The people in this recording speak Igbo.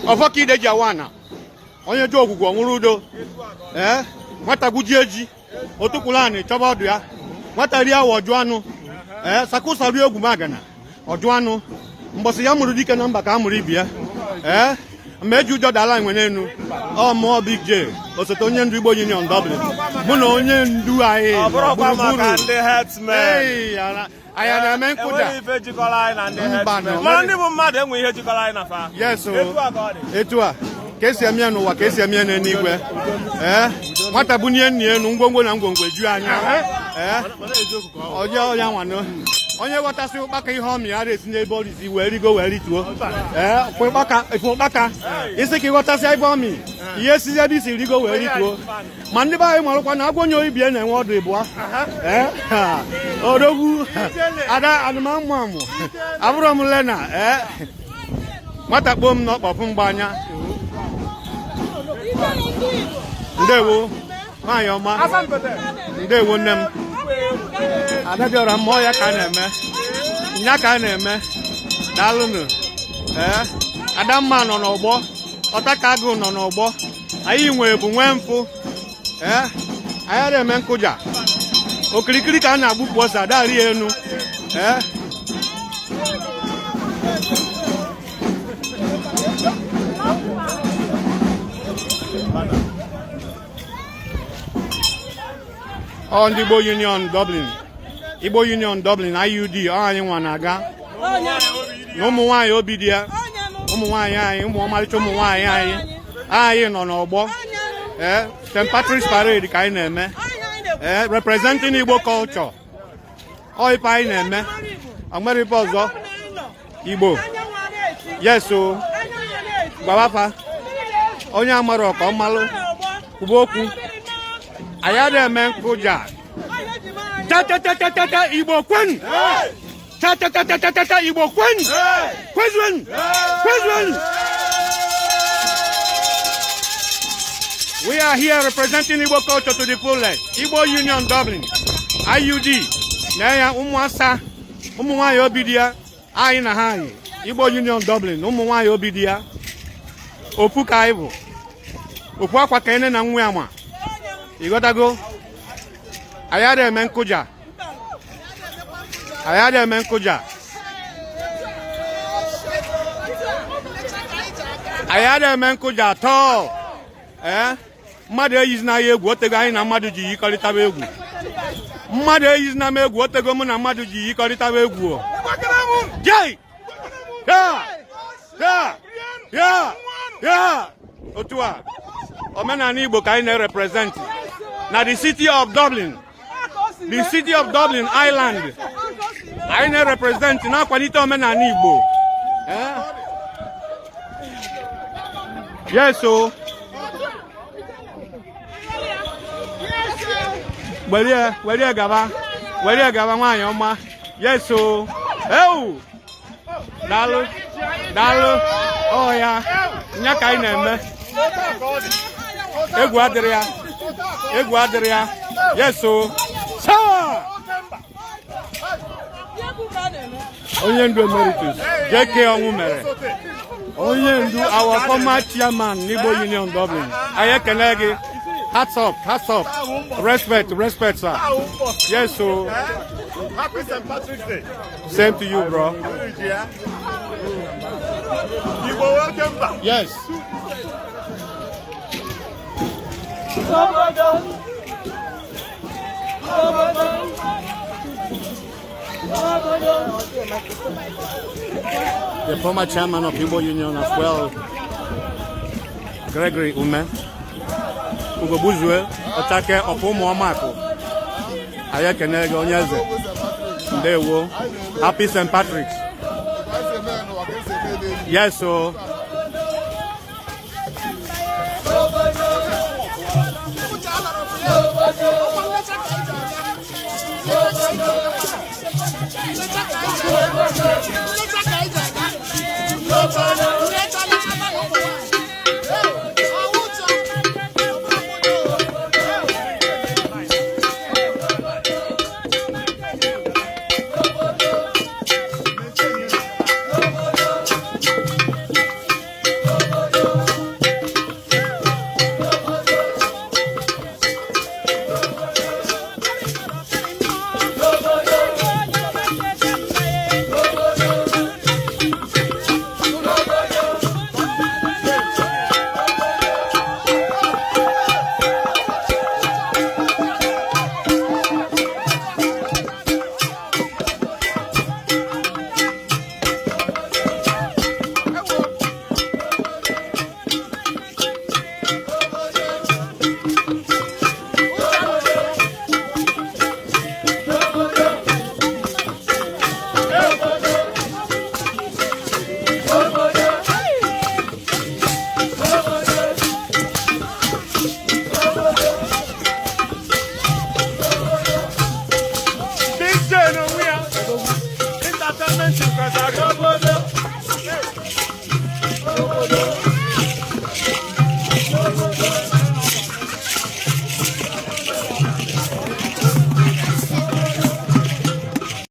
Ọfọka ideji awana. Onye ji ogwugwu ọnwụrụ udo. Nwata gwujie ji. Otukwulani chọba ọdụ ya. Nwata rie awa ọjụ anụ. Sakusa rie egwu magana. Ọjụ anụ. Mbọsị ya mụrụ dike na mba ka a mụrụ ibi ya. Mgbe eji ụjọ dala enwe n'enu. Ọ mụọ Big J. Osote onye ndu Igbo Union Dublin. Mụ na onye ndu anyị. Anyị na-eme nkụja. Mana ndị bụ mmadụ enwe ihe jikọrọ anyị na fa. Yes, etu a ka esi eme ya n'ụwa ka esi eme ya n'eluigwe. Nwata bunye nni enu ngwongwo na ngwongwo eju anya. Ọjọọ ya nwanụ. Onye ghọtasị ụkpaka ihe ọmị ya na-etinye ebe ọrịzi wee rigo wee rituo. Efu ụkpaka isi ka ịghọtasị ebe ọmị ihe sizi ebe isi rigo wee rituo. Ma ndị be anyị marụkwa na agwa onye oibie na-enwe ọdụ ịbụa. Odogwu ada anụmanụ amụ abụrụ m Lena. Nwata kpoo m n'ọkpọfụ mgba anya. Ndewo nwaanyị ọma. Ndewo nne m. Adabiora mmụọ ya ka a na-eme. Nya ka a na-eme. Daalụnụ. Adamma nọ n'ọgbọ. Ọtakagụ nọ n'ọgbọ. Anyị nwee bụ nwee mfụ. Anyị na-eme nkụja. Okirikiri ka a na-agbupụ ọsọ adari enu. Ọ ndị Igbo Union Dublin. Igbo Union Dublin IUD ọ anyị nwa na-aga. Na ụmụ nwaanyị obi dị ya. Ụmụ nwaanyị anyị, ụmụ ọmarịcha ụmụ nwaanyị anyị. Anyị nọ n'ọgbọ. St. Patrick's Parade ka anyị na-eme. Representing Igbo culture. Ọ ife anyị na-eme. Ọmere ife ọzọ. Igbo. Yes o. Gbawafa. Onye amara ọka ọmalụ. Kwuba okwu. Anyị na-eme nkụja. Cha Igbo kwen. Cha Igbo kwen. Kwezwen. We are here representing Igbo culture to the fullest. Igbo Union Dublin. IUD. Na ya ụmụasa. Ụmụ nwaanyị obi dị ya. Anyị na ha anyị. Igbo Union Dublin. Ụmụ nwaanyị obi dị ya. Ofu ka anyị bụ. Ofu akwa ka ene na nwa ya ma. Ịghọtago? Anyị na-eme nkụja. Anyị na-eme nkụja. Anyị na-eme nkụja atọ. Mmadụ eyizina ya egwu otego anyị na mmadụ ji yikọrịtaba egwu. Mmadụ eyizina m egwu otego mụ na mmadụ ji yikọrịtaba egwu. Jai! Ya! Otu a. Omenala Igbo ka anyị na-represent. Na the city of Dublin. The city of Dublin, Ireland. Anyị na-represent na-akwalite omenala Igbo. Yes, o. Were gaba nwaanyị ọma. Yes, o. Ewu. Daalụ. Ọ ya. Nya ka anyị na-eme. Egwu adịrị ya. Yes, o. Sawa. Onye ndu emeritus JK ọnwụ mere. Onye ndu our former chairman Igbo Union Dublin. Anyị ekele gị. Hats up. Respect, sir. Yes, so. Happy St. Patrick's Day. Same to you, bro. You are welcome back. Yes. The former chairman of Igbo Union as well, Gregory Ume, Ugo Buzue, Otake of Umuamako, Ayakenege Onyeze, Ndewo, Happy St. Patrick's. Yes, so. n'onwe ya entertainment kwesịrị obodo